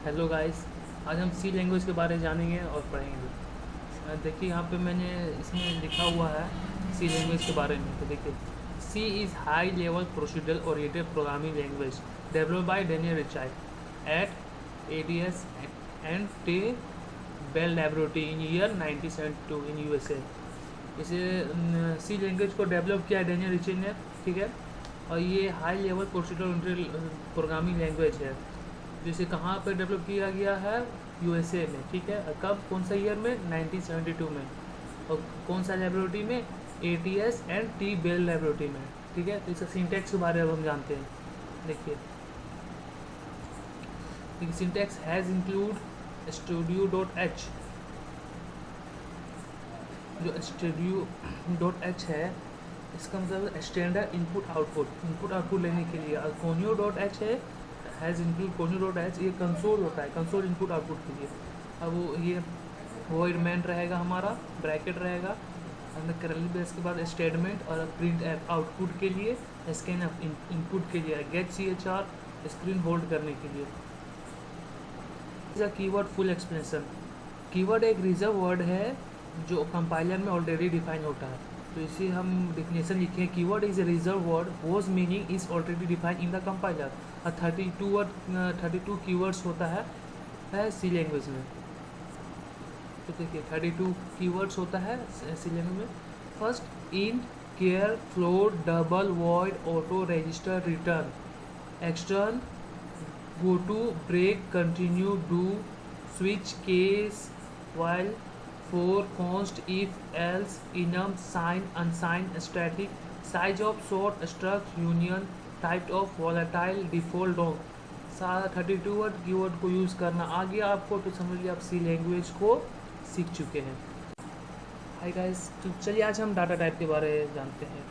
Hello guys. आज हम सी language के बारे में जानेंगे और पढ़ेंगे। देखिए यहाँ पे मैंने इसमें लिखा हुआ है सी लैंग्वेज के बारे में। तो देखिए, C is high level procedural oriented programming language developed by Daniel Richard at ADS and T Bell laboratory in year 1972 in USA. इसे सी लैंग्वेज को डेवलप किया डेनियल रिचार्ड ने, ठीक है। और ये high level procedural oriented programming language है जिसे कहाँ पर डेवलप किया गया है, यूएसए में, ठीक है। कब, कौन सा ईयर में, 1972 में। और कौन सा लेबोरेटरी में, ATS and T Bell laboratory में, ठीक है। तो इसका सिंटैक्स के बारे में हम जानते हैं। देखिए, syntax has include studio dot H. जो स्टूडियो डॉट एच है इसका मतलब स्टैंडर्ड इनपुट आउटपुट लेने के लिए। और कोनियो डॉट एच है, has include conio dot H, ये कंसोल होता है, कंसोल इनपुट आउटपुट के लिए। अब वो ये वॉइड मेन रहेगा, हमारा ब्रैकेट रहेगा, अंदर करली ब्रेस के बाद स्टेटमेंट, और प्रिंट आउटपुट के लिए, स्कैन इनपुट के लिए, गेट CHR स्क्रीन होल्ड करने के लिए। Keyword full explanation. कीवर्ड एक रिजर्व वर्ड है जो कंपाइलर में ऑलरेडी डिफाइन होता है। तो इसे हम डिफिनेशन लिखे, keyword is a reserved word whose meaning is already define in the compiler. 32 keywords होता है सी लैंग्वेज में। तो देखिए 32 कीवर्ड्स होता है सी लैंग्वेज में। First, int, char, float, double, void, auto, register, return, extern, goto, break, continue, do, switch, case, while, for, const, if, else, enum, sign, unsign, static, size of, sort, struct, union, type of, volatile, default, long। सारा 32 word keyword को use करना आ गया आपको, तो समझ लिया आप सी language को सीख चुके हैं। हाय गाइस, तो चलिए आज हम डाटा टाइप के बारे में जानते हैं।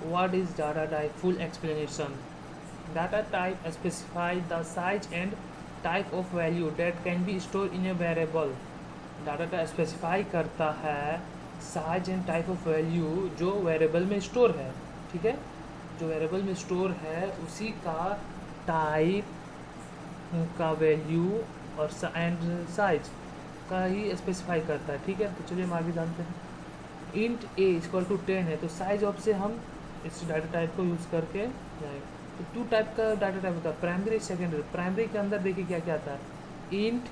What is data type? Full explanation. Data type specify the size and type of value that can be store in a variable. Data type specify करता है size and type of value जो variable में store है, ठीक है। जो variable में store है उसी का टाइप का वैल्यू और एंड साइज का ही स्पेसिफाई करता है, ठीक है। तो चलिए हम आगे जानते हैं। इंट ए इक्वल टू 10 है, तो साइज ऑफ से हम इस डाटा टाइप को यूज़ करके जाएंगे। तो 2 टाइप का डाटा टाइप होता है, प्राइमरी, सेकेंडरी। प्राइमरी के अंदर देखिए क्या क्या आता है, इंट,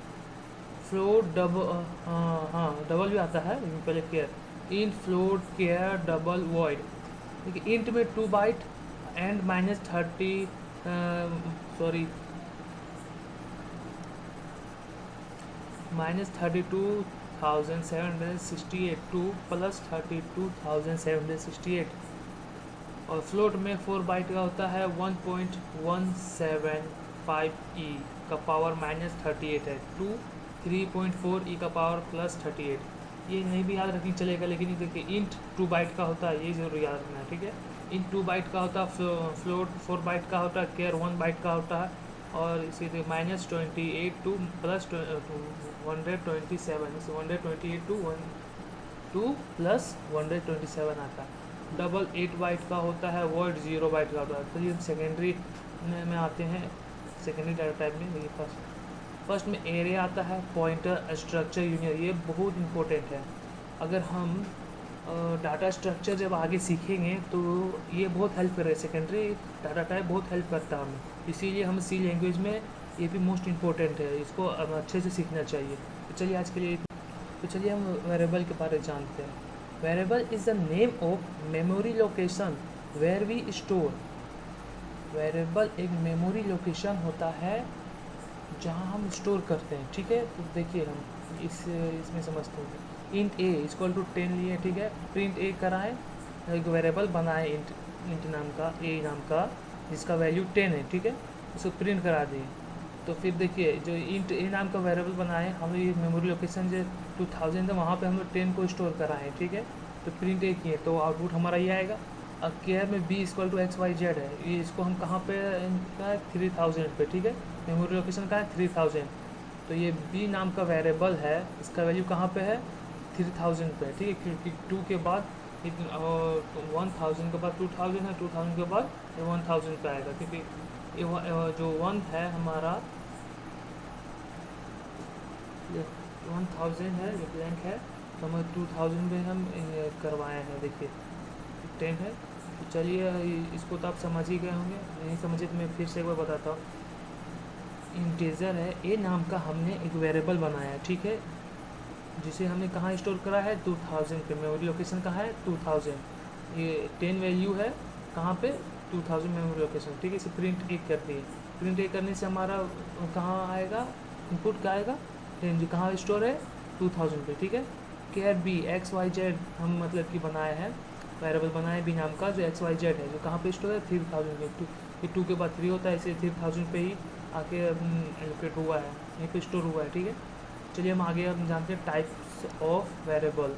फ्लोट, डबल भी आता है, पहले care. Int, float, care, double, void. देखिए इंट में 2 बाइट एंड -32 -32,768 2 +32,768। और फ्लोट में 4 बाइट का होता है 1.175 ई का पावर -38 है, 3.4 ई का पावर +38। ये नहीं भी याद रखनी चलेगा, लेकिन देखिए इंट 2 बाइट का होता है, ये जरूर याद रखना है, ठीक है। इंट 2 बाइट का होता है, फ्लोट 4 बाइट का होता है, केयर 1 बाइट का होता है। और इसी -28 टू +127, इसे 128 टू +127 आता है। डबल 8 बाइट का होता है, वर्ड 0 बाइट का होता है। तो ये सेकेंडरी में आते हैं, सेकेंडरी डाटा टाइप में। देखिए फर्स्ट में एरे आता है, पॉइंटर, स्ट्रक्चर, यूनियन। ये बहुत इंपॉर्टेंट है। अगर हम डाटा स्ट्रक्चर जब आगे सीखेंगे तो ये बहुत हेल्प करेगा। सेकेंडरी डाटा टाइप बहुत हेल्प करता है हमें, इसीलिए हम सी लैंग्वेज में ये भी मोस्ट इम्पोर्टेंट है, इसको अच्छे से सीखना चाहिए। तो चलिए आज के लिए, तो चलिए हम वेरिएबल के बारे में जानते हैं। Variable is the name of memory location where we store. Variable एक मेमोरी लोकेशन होता है जहाँ हम स्टोर करते हैं, ठीक है। तो देखिए हम इसमें समझते हैं। इंट ए इक्वल टू 10 लिए, ठीक है। प्रिंट ए कराएं, एक वेरिएबल बनाए इंट नाम का, ए नाम का, जिसका वैल्यू 10 है, ठीक है। उसको प्रिंट करा दिए। तो फिर देखिए जो इंट ए नाम का वेरिएबल बनाए हम, ये मेमोरी लोकेशन जो 2000 है वहाँ पे हम लोग 10 को स्टोर कराएँ, ठीक है। तो प्रिंट ए किए तो आउटपुट हमारा ये आएगा। और केयर में बी इक्वल टू XYZ है, ये इसको हम कहाँ पे इनका 3000 पे, ठीक है। मेमोरी लोकेशन का है 3000। तो ये बी नाम का वेरिएबल है, इसका वैल्यू कहाँ पे है, 3000 पे, ठीक है। क्योंकि 2 के बाद 1000 के बाद 2000 है, 2000 के बाद 1000 पे आएगा, क्योंकि जो 1 है हमारा ये 1000 है, ये ब्लैंक है, तो हम 2000 में हम करवाए हैं। देखिए 10 है। तो चलिए इसको तो आप समझ ही गए होंगे, नहीं समझे तो मैं फिर से एक बार बताता हूँ। इंटीजर है ए नाम का, हमने एक वेरिएबल बनाया है, ठीक है, जिसे हमने कहाँ स्टोर करा है, 2000 पे। मेमोरी लोकेशन कहाँ है, 2000। ये 10 वैल्यू है कहाँ पे, 2000 मेमोरी लोकेशन, ठीक है। इसे प्रिंट एक करती है। प्रिंट एक करने से हमारा कहाँ आएगा, इनपुट क्या आएगा, 10, जो कहाँ स्टोर है, 2000 पे, ठीक है। Char B X Y Z हम मतलब कि बनाए हैं, वेरिएबल बनाए बी नाम का, जो एक्स वाई जेड है, जो कहाँ पे स्टोर है, 3000 पे। ये 2 के बाद 3 होता है, इसे 3000 पे ही आके एलोकेट हुआ है, यहीं पे स्टोर हुआ है, ठीक है। चलिए हम आगे हम जानते हैं types of variable.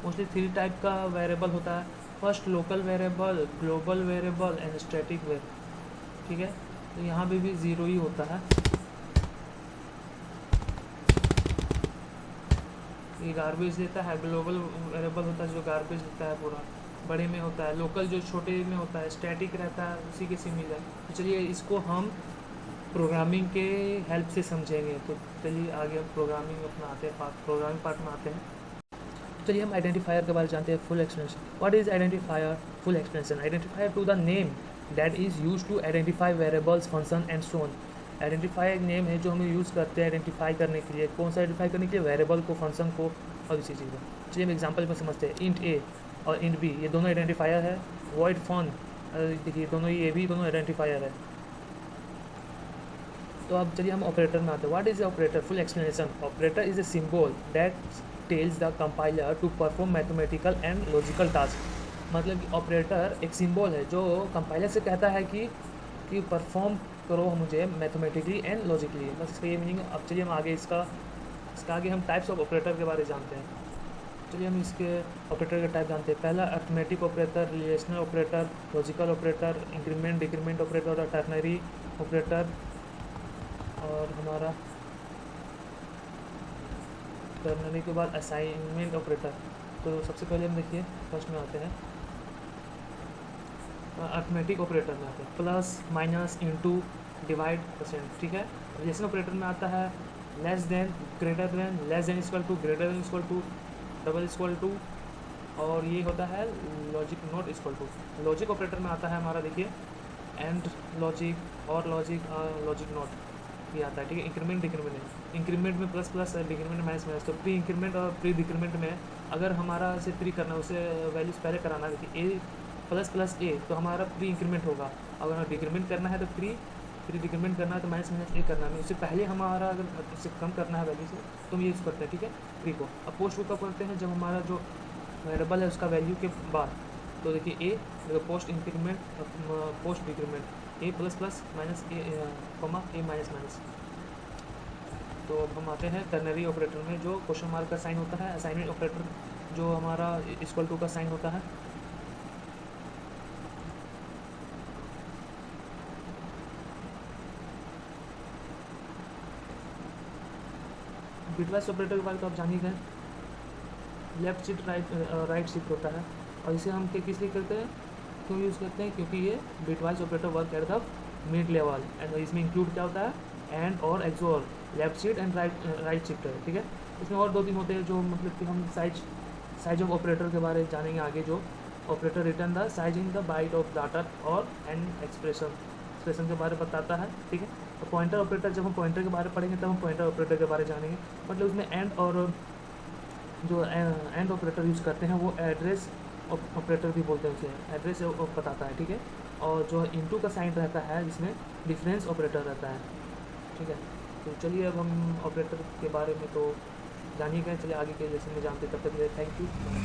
Mostly 3 type का वेरिएबल होता है। First local variable, global variable and static variable, ठीक है। तो यहाँ पे भी 0 ही होता है। ये गार्बेज देता है। ग्लोबल वेरिएबल होता है जो गार्बेज देता है पूरा, बड़े में होता है। लोकल जो छोटे में होता है, स्टैटिक रहता है, उसी के सिमिलर है। तो चलिए इसको हम प्रोग्रामिंग के हेल्प से समझेंगे। तो चलिए आगे हम प्रोग्रामिंग में अपना आते हैं, प्रोग्रामिंग पार्ट में आते हैं। चलिए हम आइडेंटिफायर के बारे में जानते हैं। Full explanation, what is identifier, full explanation. Identifier to the name that is use to identify variables, function and so on. Identify एक नेम है जो हम यूज़ करते हैं आइडेंटिफाई करने के लिए। कौन सा आइडेंटिफाई करने के लिए, वेरिएबल को, फंक्शन को और इसी चीज़ को। चलिए हम एग्जांपल में समझते हैं। इंट ए और इंट बी ये दोनों आइडेंटिफायर है। वॉइड फॉन, देखिए दोनों ये भी दोनों आइडेंटिफायर है। तो अब चलिए हम ऑपरेटर में आते हैं। What is operator, full explanation. Operator is a symbol that tells the compiler to perform mathematical and logical task. मतलब कि ऑपरेटर एक सिंबल है जो कंपाइलर से कहता है कि परफॉर्म करो मुझे मैथमेटिकली एंड लॉजिकली, बस इसका ये मीनिंग है। अब चलिए हम आगे इसका आगे हम टाइप्स ऑफ ऑपरेटर के बारे में जानते हैं। चलिए हम इसके ऑपरेटर के टाइप जानते हैं। पहला arithmetic operator, relational operator, logical operator, increment decrement operator और टर्नरी ऑपरेटर। और हमारा टर्नरी के बाद असाइनमेंट ऑपरेटर। तो सबसे पहले हम देखिए फर्स्ट में आते हैं अर्थमेटिक ऑपरेटर में आते हैं। Plus, minus, into, divide, percent, ठीक है। रिलेशन ऑपरेटर में आता है less than, greater than, less than equal to, greater than equal to, double equal to, और ये होता है logic not equal to. Logic operator में आता है हमारा देखिए एंड लॉजिक और लॉजिक नॉट ये आता है, ठीक है। इंक्रीमेंट डिक्रीमेंट है। इंक्रीमेंट में plus plus, decrement minus minus. तो प्री इंक्रीमेंट और प्री डिक्रीमेंट में अगर हमारा से प्री करना, उसे वैल्यूज पहले कराना, देखिए ए प्लस प्लस ए तो हमारा प्री इंक्रीमेंट होगा। अगर डिक्रीमेंट करना है तो प्री डिक्रीमेंट करना है तो माइनस माइनस ए करना है। उससे पहले हमारा अगर उससे कम करना है वैल्यू से तो हम यूज़ करते हैं, ठीक है, प्री को। अब पोस्ट को कब करते हैं, जब हमारा जो वेरिएबल है उसका वैल्यू के बाद। तो देखिए ए पोस्ट इंक्रीमेंट, पोस्ट डिक्रीमेंट, ए प्लस प्लस माइनस ए कॉमा ए माइनस माइनस। तो अब हम आते हैं टर्नरी ऑपरेटर में, जो क्वेश्चन मार्क का साइन होता है। असाइनमेंट ऑपरेटर जो हमारा इक्वल टू का साइन होता है। बिटवाइज ऑपरेटर के बारे में तो आप जान ही गए। लेफ्ट शिफ्ट राइट शिफ्ट होता है, और इसे हम किस लिए करते हैं, क्यों यूज़ करते हैं, क्योंकि ये bitwise operator work at the mid level. And इसमें इंक्लूड क्या होता है, एंड और xor, left shift and right shift है, ठीक है। इसमें और 2-3 होते हैं जो मतलब कि हम साइज ऑफ ऑपरेटर के बारे में जानेंगे आगे। जो operator return the size in the byte of data और एंड एक्सप्रेशन के बारे में बताता है, ठीक है। तो पॉइंटर ऑपरेटर, जब हम पॉइंटर के बारे में पढ़ेंगे तब हम पॉइंटर ऑपरेटर के बारे में जानेंगे। मतलब उसमें एंड और जो एंड ऑपरेटर यूज़ करते हैं वो एड्रेस ऑपरेटर भी बोलते हैं, उसे एड्रेस बताता है, ठीक है। और जो इनटू का साइन रहता है जिसमें डिफरेंस ऑपरेटर रहता है, ठीक है। तो चलिए अब हम ऑपरेटर के बारे में तो जानिए गए, चलिए आगे के लेसन में जानते, तब तक थैंक यू।